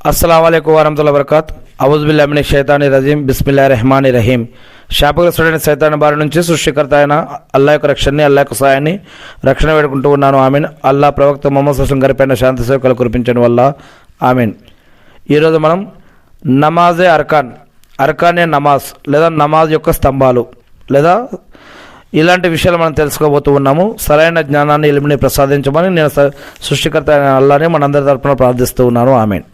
अस्सलाम वालेकुम वरहमतुल्लाहि वबरकातुहू అవుజుబిల్లాహి మినష్ షైతానిర్ రజీం బిస్మిల్లాహిర్ రహమానిర్ రహీం. శాపగ్రస్తుడైన సైతాన్ బారి నుంచి సృష్టికర్త అయిన అల్లాహ్ యొక్క రక్షణని, అల్లాహ్ యొక్క సహాయాన్ని, రక్షణ వేడుకుంటూ ఉన్నాను. ఆమీన్. అల్లాహ్ ప్రవక్త ముహమ్మద్ సల్లల్లాహు అలైహి వసల్లం గారిపైన శాంతి సేవకులు కురిపించడం వల్ల ఆమీన్. ఈరోజు మనం నమాజే అర్కానే నమాజ్ లేదా నమాజ్ యొక్క స్తంభాలు లేదా ఇలాంటి విషయాలు మనం తెలుసుకోబోతూ ఉన్నాము. సరైన జ్ఞానాన్ని, ఇల్ముని ప్రసాదించమని నేను సృష్టికర్త అయిన అల్లాహ్ని మనందరి తరపున ప్రార్థిస్తూ ఉన్నాను. ఆమీన్.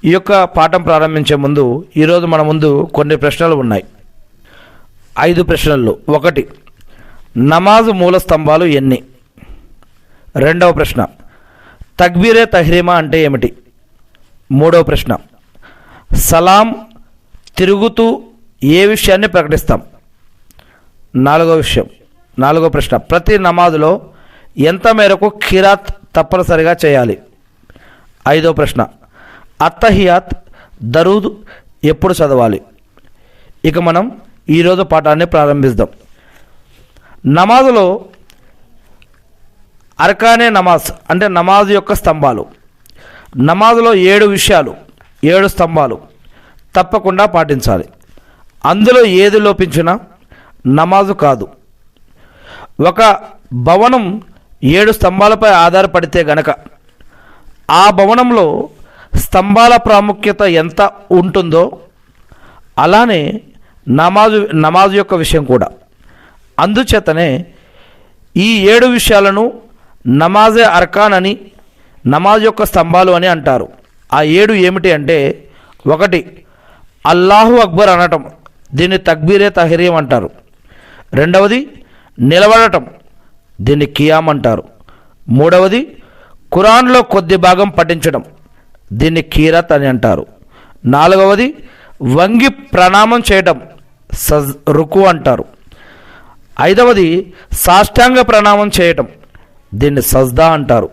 ఈ యొక్క పాఠం ప్రారంభించే ముందు ఈరోజు మన ముందు కొన్ని ప్రశ్నలు ఉన్నాయి. 5 ప్రశ్నలు. 1, నమాజు మూల స్తంభాలు ఎన్ని? 2వ ప్రశ్న, తక్బీరే తహ్రీమా అంటే ఏమిటి? 3వ ప్రశ్న, సలాం తిరుగుతూ ఏ విషయాన్ని ప్రకటిస్తాం? 4వ ప్రశ్న, ప్రతి నమాజులో ఎంత మేరకు ఖిరాత్ తప్పనిసరిగా చేయాలి? 5వ ప్రశ్న, అత్తహియాత్ దరూద్ ఎప్పుడు చదవాలి? ఇక మనం ఈరోజు పాఠాన్ని ప్రారంభిద్దాం. నమాజులో అర్కానే నమాజ్ అంటే నమాజ్ యొక్క స్తంభాలు. నమాజులో 7 విషయాలు, 7 స్తంభాలు తప్పకుండా పాటించాలి. అందులో ఏది లోపించినా నమాజు కాదు. ఒక భవనం 7 స్తంభాలపై ఆధారపడితే గనక ఆ భవనంలో స్తంభాల ప్రాముఖ్యత ఎంత ఉంటుందో అలానే నమాజు యొక్క విషయం కూడా. అందుచేతనే ఈ 7 విషయాలను నమాజే అర్కాన్ అని, నమాజ్ యొక్క స్తంభాలు అని అంటారు. ఆ 7 ఏమిటి అంటే, 1, అల్లాహు అక్బర్ అనటం, దీన్ని తక్బీరే తహ్రీమ్ అంటారు. 2వది, నిలబడటం, దీన్ని ఖియామ్ అంటారు. 3వది, ఖురాన్లో కొద్ది భాగం పఠించడం, దీన్ని ఖీరత్ అని అంటారు. 4వది, వంగి ప్రణామం చేయటం, రుకు అంటారు. 5వది, సాష్టాంగ ప్రణామం చేయటం, దీన్ని సజ్దా అంటారు.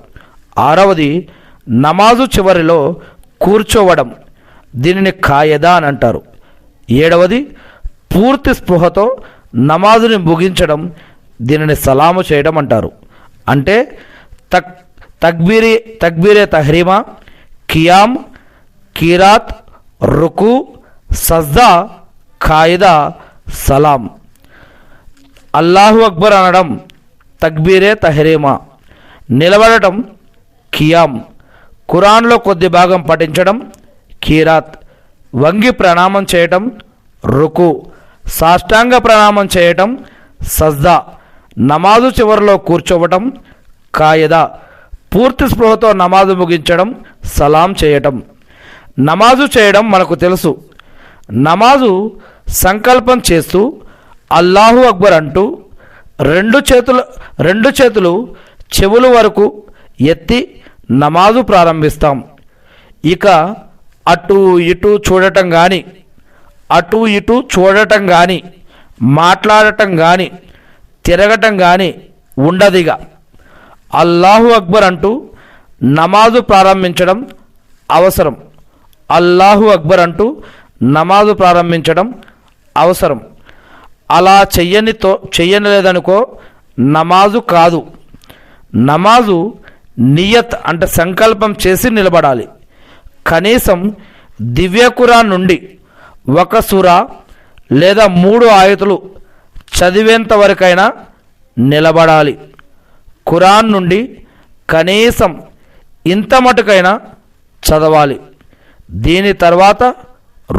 6వది, నమాజు చివరిలో కూర్చోవడం, దీనిని ఖాయదా అని అంటారు. 7వది, పూర్తి స్పృహతో నమాజుని ముగించడం, దీనిని సలాము చేయడం అంటారు. అంటే తక్బీరే తహ్రీమా, ఖియామ్, ఖీరాత్, రుకు, సజ్దా, ఖాయిదా, సలాం. అల్లాహు అక్బర్ అనడం తక్బీరే తహ్రీమా, నిలబడటం ఖియామ్, ఖురాన్లో కొద్ది భాగం పఠించడం ఖీరాత్, వంగి ప్రణామం చేయటం రుకు, సాష్టాంగ ప్రణామం చేయటం సజ్దా, నమాజు చివరిలో కూర్చోవటం ఖాయిదా, పూర్తి స్పృహతో నమాజు ముగించడం సలాం చేయటం. నమాజు చేయడం మనకు తెలుసు. నమాజు సంకల్పం చేస్తూ అల్లాహు అక్బర్ అంటూ రెండు చేతులు చెవుల వరకు ఎత్తి నమాజు ప్రారంభిస్తాం. ఇక అటు ఇటు చూడటం కానీ మాట్లాడటం కానీ తిరగటం కానీ ఉండదిగా. అల్లాహు అక్బర్ అంటూ నమాజు ప్రారంభించడం అవసరం. అల్లాహు అక్బర్ అంటూ నమాజు ప్రారంభించడం అవసరం. అలా చెయ్యలేదనుకో నమాజు కాదు. నమాజు నియత్ అంటే సంకల్పం చేసి నిలబడాలి. కనీసం దివ్య ఖురాన్ నుండి 1 సూరా లేదా 3 ఆయతులు చదివేంత వరకైనా నిలబడాలి. ఖురాన్ నుండి కనీసం ఇంత మటుకైనా చదవాలి. దీని తర్వాత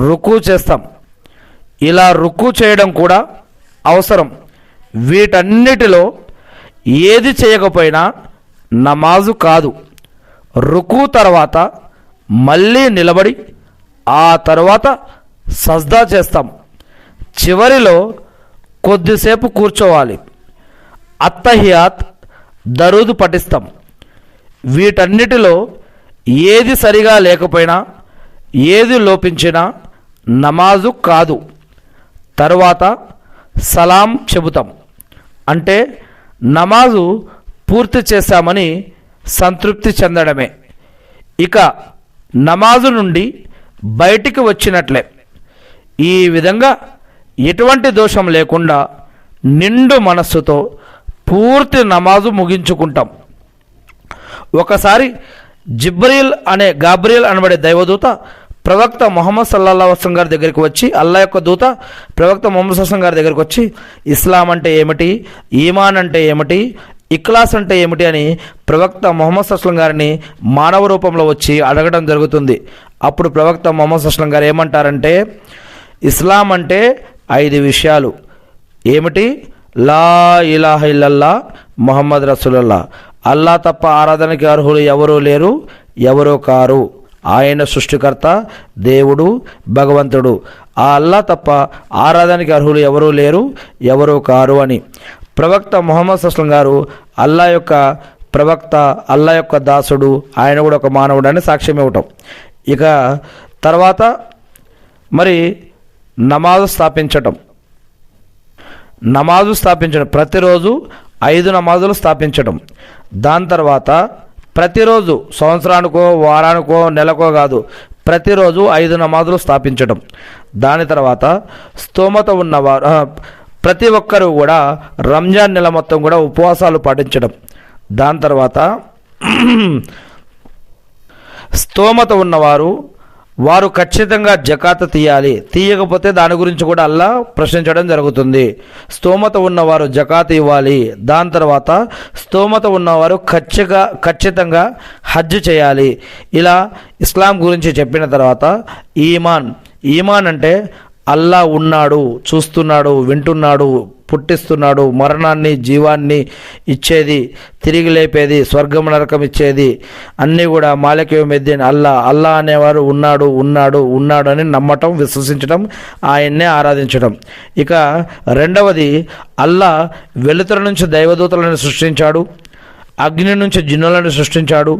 రుకు చేస్తాం. ఇలా రుకు చేయడం కూడా అవసరం. వీటన్నిటిలో ఏది చేయకపోయినా నమాజు కాదు. రుకు తర్వాత మళ్ళీ నిలబడి ఆ తర్వాత సజ్దా చేస్తాం. చివరిలో కొద్దిసేపు కూర్చోవాలి. అత్తహియాత్ దరూద్ పఠిస్తాం. వీటన్నిటిలో ఏది సరిగా లేకపోయినా, ఏది లోపించినా నమాజు కాదు. తర్వాత సలాం చెబుతాం. అంటే నమాజు పూర్తి చేశామని సంతృప్తి చెందడమే. ఇక నమాజు నుండి బయటికి వచ్చినట్లే. ఈ విధంగా ఎటువంటి దోషం లేకుండా నిండు మనస్సుతో పూర్తి నమాజు ముగించుకుంటాం. ఒకసారి జిబ్రీల్ అనే గాబ్రియల్ అనబడే దైవదూత ప్రవక్త ముహమ్మద్ సల్లల్లాహు అలైహి వసల్లం గారి దగ్గరికి వచ్చి, అల్లాహ్ యొక్క దూత ప్రవక్త ముహమ్మద్ సల్లల్లాహు అలైహి వసల్లం గారి దగ్గరికి వచ్చి ఇస్లాం అంటే ఏమిటి, ఈమాన్ అంటే ఏమిటి, ఇఖ్లాస్ అంటే ఏమిటి అని ప్రవక్త ముహమ్మద్ సల్లల్లాహు అలైహి వసల్లం గారిని మానవ రూపంలో వచ్చి అడగడం జరుగుతుంది. అప్పుడు ప్రవక్త ముహమ్మద్ సల్లల్లాహు అలైహి వసల్లం గారు ఏమంటారంటే, ఇస్లాం అంటే 5 విషయాలు. ఏమిటి? లా ఇలాహ ఇల్లల్లా ముహమ్మద్ రసూలుల్లాహ్, అల్లా తప్ప ఆరాధనకి అర్హులు ఎవరూ లేరు, ఎవరో కారు, ఆయన సృష్టికర్త, దేవుడు, భగవంతుడు, ఆ అల్లా తప్ప ఆరాధనకి అర్హులు ఎవరూ లేరు, ఎవరో కారు అని ప్రవక్త ముహమ్మద్ సల్లల్లాహు అలైహి వసల్లం గారు అల్లా యొక్క ప్రవక్త, అల్లా యొక్క దాసుడు, ఆయన కూడా ఒక మానవుడు అని సాక్ష్యం ఇవ్వటం. ఇక తర్వాత మరి నమాజు స్థాపించటం, ప్రతిరోజు 5 నమాజులు స్థాపించడం. దాని తర్వాత ప్రతిరోజు సంవత్సరానికో వారానికో నెలకో కాదు, ప్రతిరోజు 5 నమాజులు స్థాపించడం. దాని తర్వాత స్తోమత ఉన్నవారు ప్రతి ఒక్కరూ కూడా రంజాన్ నెల మొత్తం కూడా ఉపవాసాలు పాటించడం. దాని తర్వాత స్తోమత ఉన్నవారు వారు ఖచ్చితంగా జకాత్ తీయాలి, తీయకపోతే దాని గురించి కూడా అల్లా ప్రశ్నించడం జరుగుతుంది. స్తోమత ఉన్నవారు జకాత్ ఇవ్వాలి. దాని తర్వాత స్తోమత ఉన్నవారు ఖచ్చితంగా హజ్ చేయాలి. ఇలా ఇస్లాం గురించి చెప్పిన తర్వాత ఈమాన్ అంటే అల్లా ఉన్నాడు, చూస్తున్నాడు, వింటున్నాడు, పుట్టిస్తున్నాడు, మరణాన్ని జీవాన్ని ఇచ్చేది, తిరిగి లేపేది, స్వర్గం నరకం ఇచ్చేది అన్నీ కూడా మాలిక్ యౌమిద్దీన్ అల్లా అనేవారు ఉన్నాడు అని నమ్మటం, విశ్వసించడం, ఆయన్నే ఆరాధించడం. ఇక రెండవది, అల్లా వెలుతురు నుంచి దైవదూతలను సృష్టించాడు, అగ్ని నుంచి జిన్నులను సృష్టించాడు,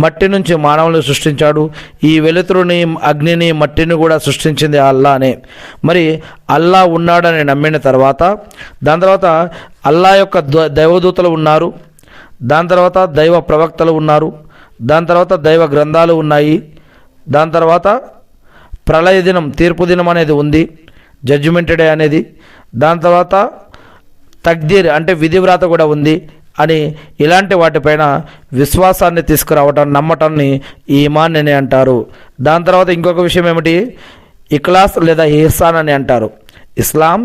మట్టి నుంచి మానవులను సృష్టించాడు. ఈ వెలుతురుని, అగ్నిని, మట్టిని కూడా సృష్టించింది అల్లానే. మరి అల్లా ఉన్నాడని నమ్మిన తర్వాత దాని తర్వాత అల్లా యొక్క దైవదూతలు ఉన్నారు, దాని తర్వాత దైవ ప్రవక్తలు ఉన్నారు, దాని తర్వాత దైవ గ్రంథాలు ఉన్నాయి, దాని తర్వాత ప్రళయ దినం, తీర్పు దినం అనేది ఉంది, జడ్జిమెంట్ డే అనేది, దాని తర్వాత తక్దీర్ అంటే విధివ్రాత కూడా ఉంది అని ఇలాంటి వాటిపైన విశ్వాసాన్ని తీసుకురావటం, నమ్మటాన్ని ఈమాన్ అని అంటారు. దాని తర్వాత ఇంకొక విషయం ఏమిటి? ఇఖ్లాస్ లేదా ఇహ్సాన్ అని అంటారు. ఇస్లాం,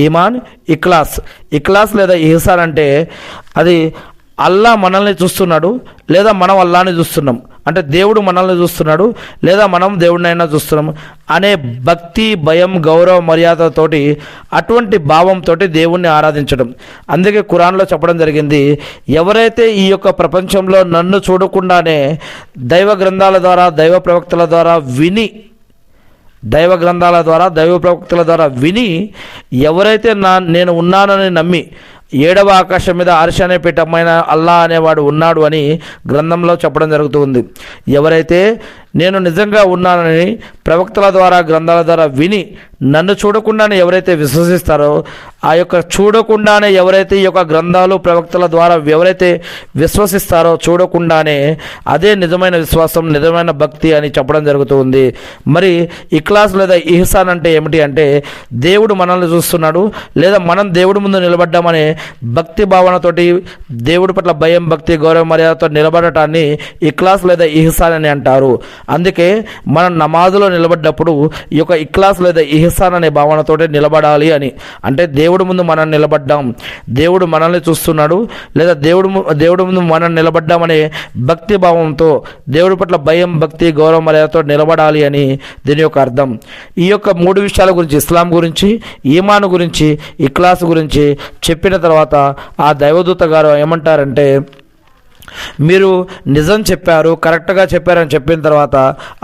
ఈమాన్, ఇఖ్లాస్ లేదా ఇహ్సాన్ అంటే అది అల్లా మనల్ని చూస్తున్నాడు లేదా మనం అల్లాని చూస్తున్నాం, అంటే దేవుడు మనల్ని చూస్తున్నాడు లేదా మనం దేవుడినైనా చూస్తున్నాం అనే భక్తి, భయం, గౌరవ, మర్యాదతోటి, అటువంటి భావంతో దేవుణ్ణి ఆరాధించడం. అందుకే ఖురాన్లో చెప్పడం జరిగింది, ఎవరైతే ఈ యొక్క ప్రపంచంలో నన్ను చూడకుండానే దైవ గ్రంథాల ద్వారా, దైవ ప్రవక్తల ద్వారా విని ఎవరైతే నేను ఉన్నానని నమ్మి 7వ ఆకాశం మీద అర్ష్ అనే పీఠమైన అల్లా అనేవాడు ఉన్నాడు అని గ్రంథంలో చెప్పడం జరుగుతుంది. ఎవరైతే నేను నిజంగా ఉన్నానని ప్రవక్తల ద్వారా, గ్రంథాల ద్వారా విని నన్ను చూడకుండానే ఎవరైతే విశ్వసిస్తారో, ఆ యొక్క చూడకుండానే ఎవరైతే ఈ యొక్క గ్రంథాలు, ప్రవక్తల ద్వారా ఎవరైతే విశ్వసిస్తారో చూడకుండానే, అదే నిజమైన విశ్వాసం, నిజమైన భక్తి అని చెప్పడం జరుగుతుంది. మరి ఇఖ్లాస్ లేదా ఇహ్సాన్ అంటే ఏమిటి అంటే, దేవుడు మనల్ని చూస్తున్నాడు లేదా మనం దేవుడి ముందు నిలబడ్డామనే భక్తి భావనతోటి, దేవుడి పట్ల భయం, భక్తి, గౌరవ, మర్యాదతో నిలబడటాన్ని ఇఖ్లాస్ లేదా ఇహ్సాన్ అని అంటారు. అందుకే మనం నమాజులో నిలబడ్డప్పుడు ఈ యొక్క ఇఖ్లాస్ లేదా ఇహ్సాన్ అనే భావనతోటి నిలబడాలి అని. అంటే దేవుడి ముందు మనం నిలబడ్డాం, దేవుడు మనల్ని చూస్తున్నాడు లేదా దేవుడి ముందు మనం నిలబడ్డామనే భక్తి భావంతో, దేవుడి పట్ల భయం, భక్తి, గౌరవ, మర్యాదతో నిలబడాలి అని దీని యొక్క అర్థం. ఈ యొక్క 3 విషయాల గురించి, ఇస్లాం గురించి, ఈమాన్ గురించి, ఇఖ్లాస్ గురించి చెప్పిన తర్వాత ఆ దైవదూత గారు ఏమంటారంటే, మీరు నిజం చెప్పారు, కరెక్ట్గా చెప్పారని చెప్పిన తర్వాత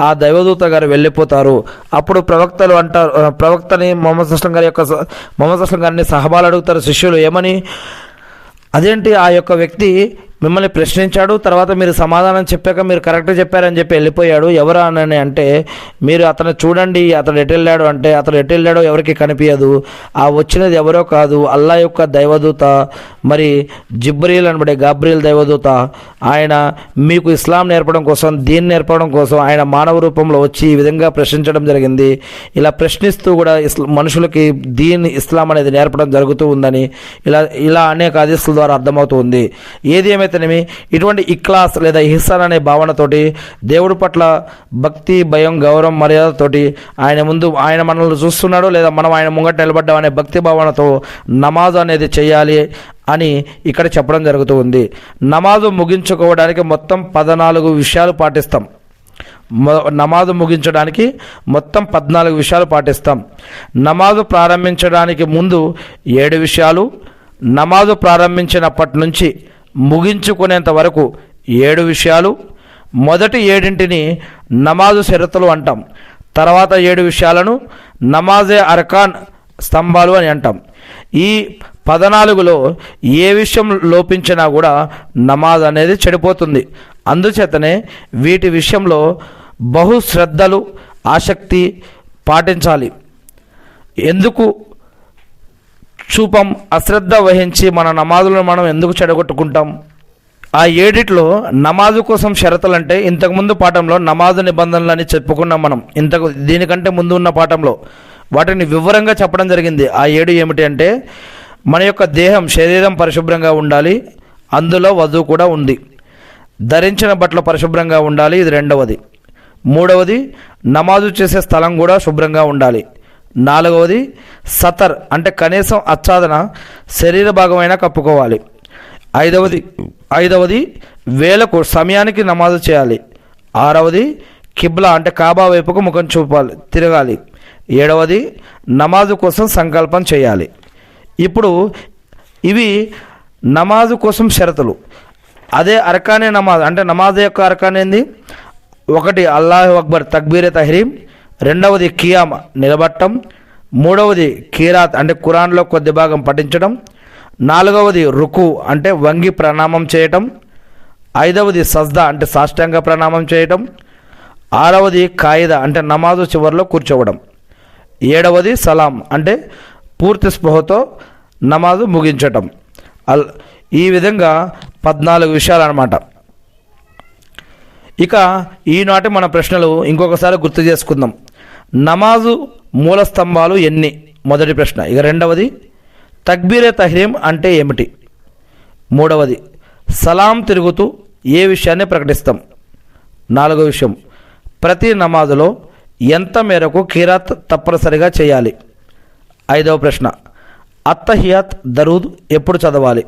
ఆ దైవదూత గారు వెళ్ళిపోతారు. అప్పుడు ప్రవక్తని ముహమ్మద్ సల్లల్లాహు గారిని సహబాలు అడుగుతారు, శిష్యులు ఏమని, అదేంటి ఆ యొక్క వ్యక్తి మిమ్మల్ని ప్రశ్నించాడు, తర్వాత మీరు సమాధానం చెప్పాక మీరు కరెక్ట్ చెప్పారని చెప్పి వెళ్ళిపోయాడు, ఎవరు అని అంటే, మీరు అతను చూడండి, అతను ఎటు వెళ్ళాడు అంటే, అతను ఎటు వెళ్ళాడో ఎవరికి కనిపించదు, ఆ వచ్చినది ఎవరో కాదు, అల్లా యొక్క దైవదూత, మరి జిబ్రీల్ అనబడే గాబ్రియల్ దైవదూత. ఆయన మీకు ఇస్లాం నేర్పడం కోసం, దీన్ని నేర్పడం కోసం ఆయన మానవ రూపంలో వచ్చి ఈ విధంగా ప్రశ్నించడం జరిగింది. ఇలా ప్రశ్నిస్తూ కూడా మనుషులకి దీన్, ఇస్లాం అనేది నేర్పడం జరుగుతూ ఉందని ఇలా అనేక హదీసుల ద్వారా అర్థమవుతుంది. ఏది ఏమైతే అయితేనేమి ఇటువంటి ఇఖ్లాస్ లేదా ఇహ్సాన్ అనే భావనతోటి దేవుడి పట్ల భక్తి, భయం, గౌరవం, మర్యాదతోటి ఆయన మనల్ని చూస్తున్నాడు లేదా మనం ఆయన ముంగట నిలబడ్డాం అనే భక్తి భావనతో నమాజ్ అనేది చేయాలి అని ఇక్కడ చెప్పడం జరుగుతూ ఉంది. నమాజు ముగించుకోవడానికి మొత్తం 14 విషయాలు పాటిస్తాం. నమాజు ముగించడానికి మొత్తం 14 విషయాలు పాటిస్తాం. నమాజు ప్రారంభించడానికి ముందు 7 విషయాలు, నమాజు ప్రారంభించినప్పటి నుంచి ముగించుకునేంత వరకు 7 విషయాలు, మొదటి 7ంటిని నమాజు షరతులు అంటాం. తర్వాత 7 విషయాలను నమాజే అర్కాన్ స్తంభాలు అని అంటాం. ఈ 14లో ఏ విషయం లోపించినా కూడా నమాజ్ అనేది చెడిపోతుంది. అందుచేతనే వీటి విషయంలో బహు శ్రద్ధలు, ఆసక్తి పాటించాలి. ఎందుకు చూపం, అశ్రద్ధ వహించి మన నమాజులను మనం ఎందుకు చెడగొట్టుకుంటాం? ఆ 7లో నమాజు కోసం షరతులు అంటే ఇంతకుముందు పాఠంలో నమాజు నిబంధనలని చెప్పుకున్నాం మనం. దీనికంటే ముందు ఉన్న పాఠంలో వాటిని వివరంగా చెప్పడం జరిగింది. ఆ 7 ఏమిటి అంటే మన యొక్క శరీరం పరిశుభ్రంగా ఉండాలి, అందులో వధువు కూడా ఉంది. ధరించిన బట్టలు పరిశుభ్రంగా ఉండాలి, ఇది 2వది. 3వది నమాజు చేసే స్థలం కూడా శుభ్రంగా ఉండాలి. 4వది సతర్ అంటే కనీసం ఆచ్ఛాదన శరీర భాగమైనా కప్పుకోవాలి. 5వది వేలకు సమయానికి నమాజు చేయాలి. 6వది కిబ్లా అంటే కాబా వైపుకు ముఖం తిరగాలి. 7వది నమాజు కోసం సంకల్పం చేయాలి. ఇప్పుడు ఇవి నమాజు కోసం షరతులు. అదే అర్కానే నమాజ్ అంటే నమాజ్ యొక్క అర్కాన్ ఏంది? 1 అల్లాహు అక్బర్ తక్బీరే తహ్రీమ్, 2వది ఖియామ్ నిలబట్టం, 3వది ఖీరాత్ అంటే ఖురాన్లో కొద్ది భాగం పఠించడం, 4వది రుకు అంటే వంగి ప్రణామం చేయటం, 5వది సజ్దా అంటే సాష్టాంగ ప్రణామం చేయటం, 6వది ఖాయిదా అంటే నమాజు చివరిలో కూర్చోవడం, 7వది సలాం అంటే పూర్తి స్పృహతో నమాజు ముగించటం. ఈ విధంగా 14 విషయాలు అన్నమాట. ఇక ఈనాటి మన ప్రశ్నలు ఇంకొకసారి గుర్తు చేసుకుందాం. నమాజు మూల స్తంభాలు ఎన్ని? మొదటి ప్రశ్న. ఇక 2వది తక్బీరే తహ్రీమ్ అంటే ఏమిటి? 3వది సలాం తిరుగుతూ ఏ విషయాన్ని ప్రకటిస్తాం? 4వ విషయం ప్రతి నమాజులో ఎంత మేరకు ఖిరాత్ తప్పనిసరిగా చేయాలి? 5వ ప్రశ్న అత్తహియాత్ దరూద్ ఎప్పుడు చదవాలి?